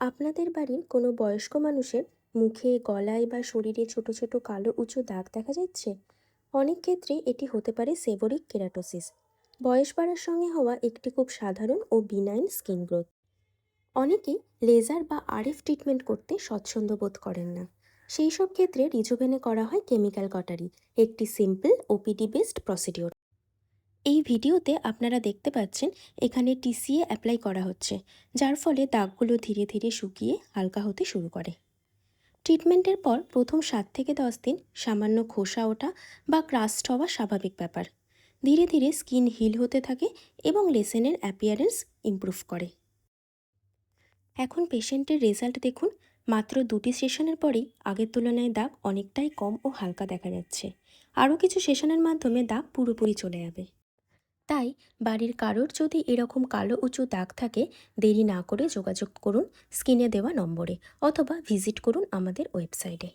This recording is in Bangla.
আপনাদের বাড়ির কোনো বয়স্ক মানুষের মুখে, গলায় বা শরীরে ছোট ছোট কালো উঁচু দাগ দেখা যাচ্ছে? অনেক ক্ষেত্রে এটি হতে পারে সেবোরিক কেরাটোসিস, বয়স বাড়ার সঙ্গে হওয়া একটি খুব সাধারণ ও বিনাইন স্কিন গ্রোথ। অনেকেই লেজার বা আরএফ ট্রিটমেন্ট করতে স্বচ্ছন্দ বোধ করেন না। সেই সব ক্ষেত্রে রিজুভেনে করা হয় কেমিক্যাল কটারি, একটি সিম্পল ওপিডি বেসড প্রসিডিওর। এই ভিডিওতে আপনারা দেখতে পাচ্ছেন এখানে টিসিএ অ্যাপ্লাই করা হচ্ছে, যার ফলে দাগগুলো ধীরে ধীরে শুকিয়ে হালকা হতে শুরু করে। ট্রিটমেন্টের পর প্রথম 7 থেকে 10 দিন সামান্য খোসা ওঠা বা ক্রাস্ট হওয়া স্বাভাবিক ব্যাপার। ধীরে ধীরে স্কিন হিল হতে থাকে এবং লেসেনের অ্যাপিয়ারেন্স ইমপ্রুভ করে। এখন পেশেন্টের রেজাল্ট দেখুন। মাত্র 2টি সেশনের পরেই আগের তুলনায় দাগ অনেকটাই কম ও হালকা দেখা যাচ্ছে। আরও কিছু সেশনের মাধ্যমে দাগ পুরোপুরি চলে যাবে। তাই বাড়ির কারোর যদি এরকম কালো উঁচু দাগ থাকে, দেরি না করে যোগাযোগ করুন স্ক্রিনে দেওয়া নম্বরে, অথবা ভিজিট করুন আমাদের ওয়েবসাইটে।